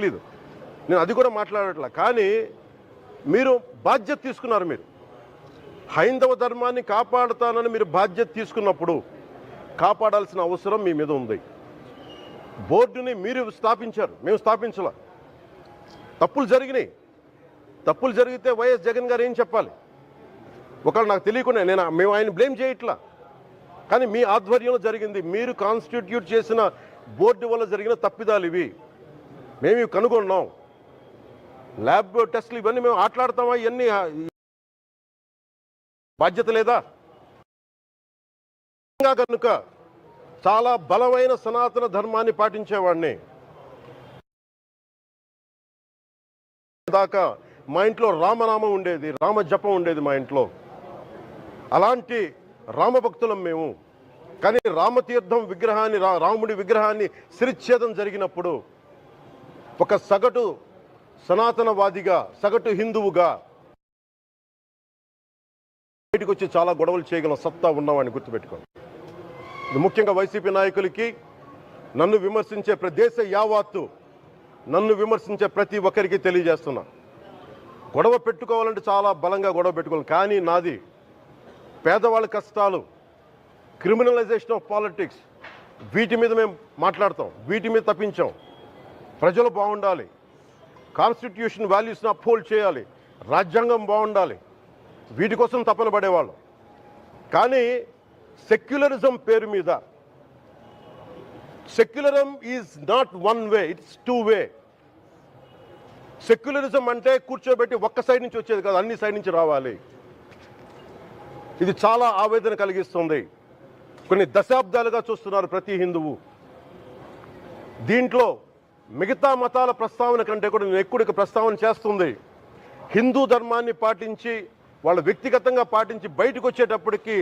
తెలీదు, నేను అది కూడా మాట్లాడట్లా. కానీ మీరు బాధ్యత తీసుకున్నారు. మీరు హైందవ ధర్మాన్ని కాపాడుతానని మీరు బాధ్యత తీసుకున్నప్పుడు కాపాడాల్సిన అవసరం మీ మీద ఉంది. బోర్డుని మీరు స్థాపించారు, మేము స్థాపించాల. తప్పులు జరిగినాయి. తప్పులు జరిగితే వైఎస్ జగన్ గారు ఏం చెప్పాలి? ఒకవేళ నాకు తెలియకుండా మేము ఆయన బ్లేమ్ చేయట్లా. కానీ మీ ఆధ్వర్యంలో జరిగింది, మీరు కాన్స్టిట్యూట్ చేసిన బోర్డు వల్ల జరిగిన తప్పిదాలు ఇవి. మేము ఇవి కనుగొన్నాం. ల్యాబ్ టెస్టులు ఇవన్నీ మేము ఆటలాడతామా? ఇవన్నీ బాధ్యత లేదా? కనుక చాలా బలమైన సనాతన ధర్మాన్ని పాటించేవాడిని. దాకా మా ఇంట్లో రామనామం ఉండేది, రామ జపం ఉండేది మా ఇంట్లో. అలాంటి రామభక్తులం మేము. కానీ రామతీర్థం విగ్రహాన్ని, రాముడి విగ్రహాన్ని శిరచ్ఛేదం జరిగినప్పుడు ఒక సగటు సనాతనవాదిగా, సగటు హిందువుగా బయటకు వచ్చి చాలా గొడవలు చేయగల సత్తా ఉన్నవాడిని గుర్తుపెట్టుకోండి. ఇది ముఖ్యంగా వైసీపీ నాయకులకి, నన్ను విమర్శించే దేశ యావత్తు నన్ను విమర్శించే ప్రతి ఒక్కరికి తెలియజేస్తున్నా. గొడవ పెట్టుకోవాలంటే చాలా బలంగా గొడవ పెట్టుకోవాలి. కానీ నాది పేదవాళ్ళ కష్టాలు, క్రిమినలైజేషన్ ఆఫ్ పాలిటిక్స్, వీటి మీద మేము మాట్లాడతాం, వీటి మీద తప్పించాం. ప్రజలు బాగుండాలి, కాన్స్టిట్యూషన్ వాల్యూస్ని అప్హోల్డ్ చేయాలి, రాజ్యాంగం బాగుండాలి, వీటి కోసం తపన పడేవాళ్ళు. కానీ సెక్యులరిజం పేరు మీద, secularism is not one way, it's two way. Secularism అంటే కూర్చోబెట్టి ఒక్క సైడ్ నుంచి వచ్చేది కాదు, అన్ని సైడ్ నుంచి రావాలి. ఇది చాలా ఆవేదన కలిగిస్తుంది. కొన్ని దశాబ్దాలుగా చూస్తున్నారు ప్రతి హిందువు. దీంట్లో మిగతా మతాల ప్రస్తావన కంటే కూడా నేను ఎక్కువ ప్రస్తావన చేస్తుంది హిందూ ధర్మాన్ని పాటించి, వాళ్ళు వ్యక్తిగతంగా పాటించి బయటకు వచ్చేటప్పటికి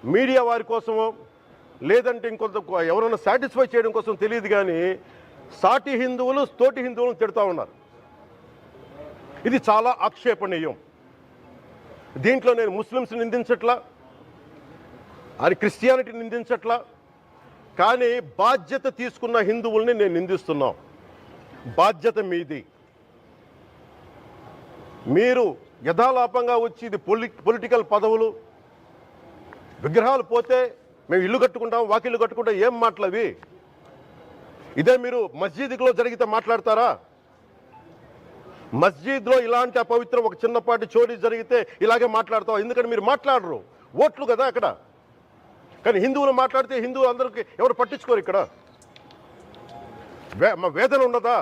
మీడియా వారి కోసమో లేదంటే ఇంకొంత ఎవరైనా సాటిస్ఫై చేయడం కోసం తెలియదు, కానీ సాటి హిందువులు తోటి హిందువులను తిడతా ఉన్నారు. ఇది చాలా ఆక్షేపణీయం. దీంట్లో నేను ముస్లిమ్స్ నిందించట్లా, అది క్రిస్టియానిటీ నిందించట్లా, కానీ బాధ్యత తీసుకున్న హిందువుల్ని నేను నిందిస్తున్నాం. బాధ్యత మీది. మీరు యథాలాపంగా వచ్చి ఇది పొలిటికల్ పదవులు, విగ్రహాలు పోతే మేము ఇల్లు కట్టుకుంటాం, వాకిళ్ళు కట్టుకుంటాం, ఏం మాటలవి? ఇదే మీరు మస్జిద్లో జరిగితే మాట్లాడతారా? మస్జిద్లో ఇలాంటి అపవిత్రం, ఒక చిన్నపాటి చోరీ జరిగితే ఇలాగే మాట్లాడతాం. ఎందుకంటే మీరు మాట్లాడరు, ఓట్లు కదా అక్కడ. కానీ హిందువులు మాట్లాడితే హిందువులు అందరికీ ఎవరు పట్టించుకోరు. ఇక్కడ మా వేదన ఉండదా?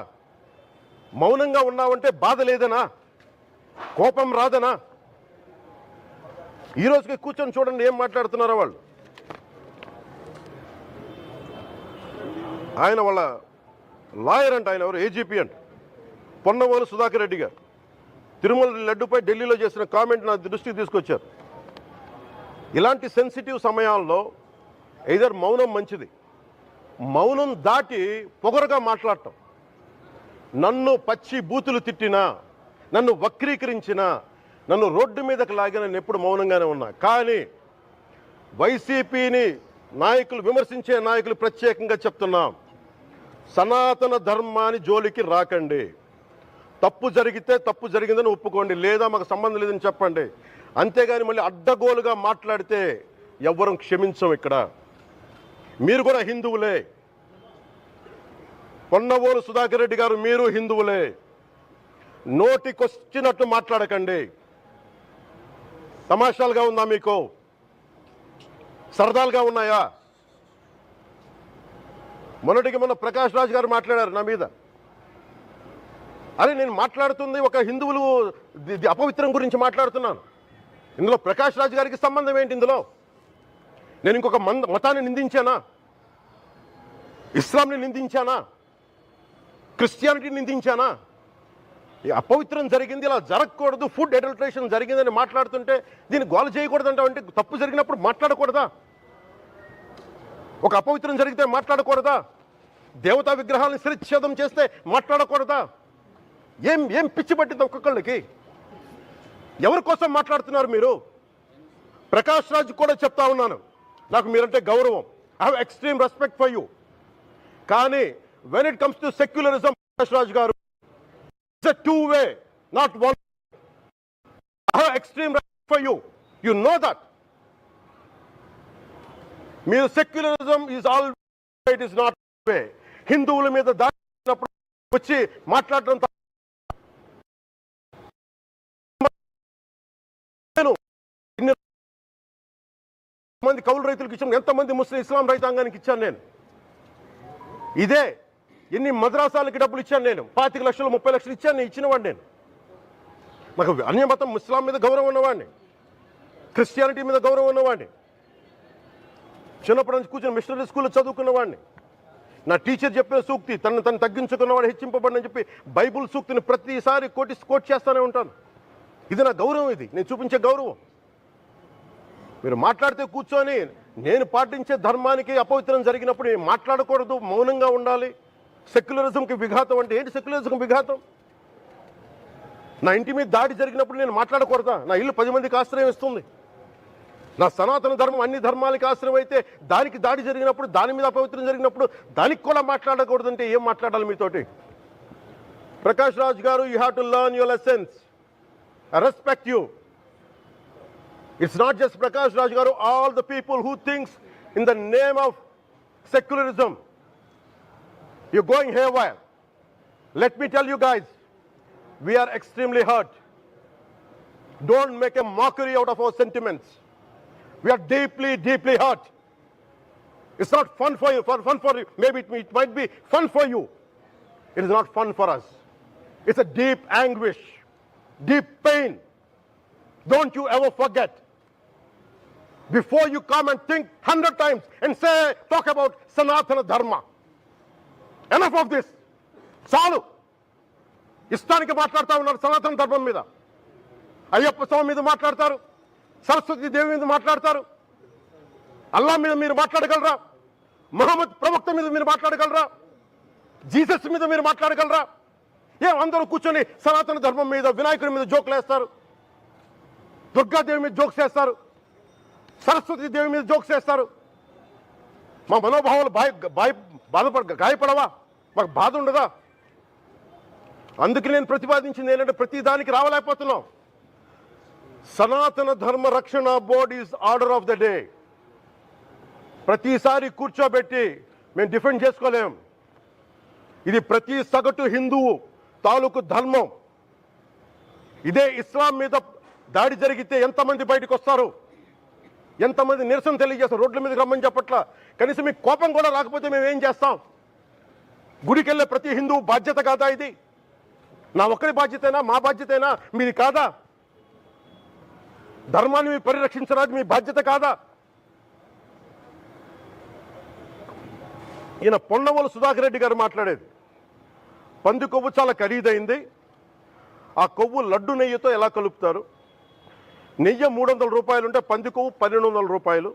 మౌనంగా ఉన్నామంటే బాధ లేదనా? కోపం రాదనా? ఈ రోజుకి కూర్చొని చూడండి ఏం మాట్లాడుతున్నారో వాళ్ళు. ఆయన వాళ్ళ లాయర్ అంట, ఆయన ఎవరు, ఏజీపీ అంట, పొన్నవోలు సుధాకర్ రెడ్డి గారు తిరుమల లడ్డుపై ఢిల్లీలో చేసిన కామెంట్ నా దృష్టికి తీసుకొచ్చారు. ఇలాంటి సెన్సిటివ్ సమయాల్లో ఎయిదర్ మౌనం మంచిది, మౌనం దాటి పొగరుగా మాట్లాడటం, నన్ను పచ్చి బూతులు తిట్టినా, నన్ను వక్రీకరించినా, నన్ను రోడ్డు మీదకి లాగిన నేను ఎప్పుడు మౌనంగానే ఉన్నా. కానీ వైసీపీని నాయకులు, విమర్శించే నాయకులు ప్రత్యేకంగా చెప్తున్నాం, సనాతన ధర్మాన్ని జోలికి రాకండి. తప్పు జరిగితే తప్పు జరిగిందని ఒప్పుకోండి, లేదా మాకు సంబంధం లేదని చెప్పండి. అంతేగాని మళ్ళీ అడ్డగోలుగా మాట్లాడితే ఎవ్వరం క్షమించం. ఇక్కడ మీరు కూడా హిందువులే. పొన్నవోలు సుధాకర్ రెడ్డి గారు, మీరు హిందువులే. నోటికొచ్చినట్టు మాట్లాడకండి. తమాషాలుగా ఉందా మీకు? సరదాలుగా ఉన్నాయా? మొన్నటికి మొన్న ప్రకాష్ రాజ్ గారు మాట్లాడారు నా మీద. అరే నేను మాట్లాడుతుంది ఒక హిందువులు అపవిత్రం గురించి మాట్లాడుతున్నాను. ఇందులో ప్రకాష్ రాజ్ గారికి సంబంధం ఏంటి? ఇందులో నేను ఇంకొక మతాన్ని నిందించానా? ఇస్లాంని నిందించానా? క్రిస్టియానిటీని నిందించానా? ఈ అపవిత్రం జరిగింది, ఇలా జరగకూడదు, ఫుడ్ అడల్టరేషన్ జరిగిందని మాట్లాడుతుంటే దీన్ని గోల చేయకూడదంటే తప్పు జరిగినప్పుడు మాట్లాడకూడదా? ఒక అపవిత్రం జరిగితే మాట్లాడకూడదా? దేవతా విగ్రహాలను శిరచ్ఛేదం చేస్తే మాట్లాడకూడదా? ఏం పిచ్చి పట్టింది ఒక్కొక్కళ్ళకి? ఎవరి కోసం మాట్లాడుతున్నారు మీరు? ప్రకాష్ రాజ్ కూడా చెప్తా ఉన్నాను, నాకు మీరంటే గౌరవం, I have extreme respect for you. కానీ when it comes to secularism, Prakash Raj garu It's a two-way, not one. I have extreme respect for you. You know that. Mere secularism is all. It is not way. హిందువుల మీద దాడి వచ్చి మాట్లాడడం మంది కౌలు రైతులకు ఇచ్చాను, ఎంతమంది ముస్లిం ఇస్లాం రైతాంగానికి ఇచ్చాను నేను. ఇదే ఎన్ని మద్రాసాలకి డబ్బులు ఇచ్చాను నేను, 25 లక్షలు 30 లక్షలు ఇచ్చాను, నేను ఇచ్చినవాడిని. నేను నాకు అన్య మతం ఇస్లాం మీద గౌరవం ఉన్నవాడిని, క్రిస్టియానిటీ మీద గౌరవం ఉన్నవాడిని, చిన్నప్పటి నుంచి కూర్చొని మిషనరీ స్కూల్లో చదువుకున్నవాడిని. నా టీచర్ చెప్పిన సూక్తి తను తగ్గించుకున్నవాడు హెచ్చింపబడిని చెప్పి బైబుల్ సూక్తిని ప్రతిసారి కోట్ చేస్తూనే ఉంటాను. ఇది నా గౌరవం, ఇది నేను చూపించే గౌరవం. మీరు మాట్లాడితే కూర్చొని నేను పాటించే ధర్మానికి అపవిత్రం జరిగినప్పుడు నేను మాట్లాడకూడదు, మౌనంగా ఉండాలి. సెక్యులరిజంకి విఘాతం అంటే ఏంటి? సెక్యులరిజంకి విఘాతం నా ఇంటి మీద దాడి జరిగినప్పుడు నేను మాట్లాడకూడదా? నా ఇల్లు 10 మందికి ఆశ్రయం ఇస్తుంది. నా సనాతన ధర్మం అన్ని ధర్మాలకి ఆశ్రయం అయితే దానికి దాడి జరిగినప్పుడు, దాని మీద అపవిత్రం జరిగినప్పుడు దానికి కూడా మాట్లాడకూడదంటే ఏం మాట్లాడాలి మీతోటి? ప్రకాష్ రాజ్ గారు, you have to learn your lessons. I respect you. It's not just Prakash Raj Garu, all the people who thinks in the name of secularism, you're going haywire. Let me tell you guys, we are extremely hurt. Don't make a mockery out of our sentiments. We are deeply, deeply hurt. It's not fun for you, maybe it might be fun for you. It is not fun for us. It's a deep anguish, deep pain. Don't you ever forget. Before you come and think 100 times and talk about Sanatana Dharma. Enough of this. చాలు. ఇష్టానికి మాట్లాడుతూ ఉన్నారు సనాతన ధర్మం మీద. అయ్యప్ప స్వామి మీద మాట్లాడతారు, సరస్వతి దేవి మీద మాట్లాడతారు. అల్లా మీద మీరు మాట్లాడగలరా? మహమ్మద్ ప్రవక్త మీద మీరు మాట్లాడగలరా? జీసస్ మీద మీరు మాట్లాడగలరా? అందరూ కూర్చొని సనాతన ధర్మం మీద, వినాయకుడి మీద జోకులు వేస్తారు, దుర్గాదేవి మీద జోక్స్ వేస్తారు, సరస్వతి దేవి మీద జోక్స్ వేస్తారు. మా మనోభావాలు గాయపడవా? మాకు బాధ ఉండదా? అందుకే నేను ప్రతిపాదించింది ఏంటంటే ప్రతి దానికి రావలేకపోతున్నాం. సనాతన ధర్మ రక్షణ board is order of the day. ప్రతిసారి కూర్చోబెట్టి మేము డిఫెండ్ చేసుకోలేం. ఇది ప్రతి సగటు హిందువు తాలూకు ధర్మం. ఇదే ఇస్లాం మీద దాడి జరిగితే ఎంతమంది బయటకు వస్తారు, ఎంతమంది నిరసన తెలియజేస్తారు? రోడ్ల మీదకి రమ్మని చెప్పట్లా. కనీసం మీకు కోపం కూడా రాకపోతే మేము ఏం చేస్తాం? గుడికి వెళ్ళే ప్రతి హిందువు బాధ్యత కాదా ఇది? నా ఒక్కరి బాధ్యతైనా, మా బాధ్యతైనా, మీది కాదా? ధర్మాన్ని మీరు పరిరక్షించరాదు, మీ బాధ్యత కాదా? ఈయన పొన్నవోలు సుధాకర్ రెడ్డి గారు మాట్లాడేది, పంది కొవ్వు చాలా ఖరీదైంది, ఆ కొవ్వు లడ్డు నెయ్యితో ఎలా కలుపుతారు? నెయ్యి 300 రూపాయలు ఉంటే పంది కొవ్వు 1200 రూపాయలు.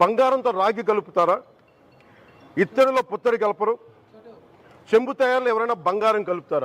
బంగారంతో రాగి కలుపుతారా? ఇత్తడిలో పుత్తడి కలపరు. చెంబు తయారులో ఎవరైనా బంగారం కలుపుతారా?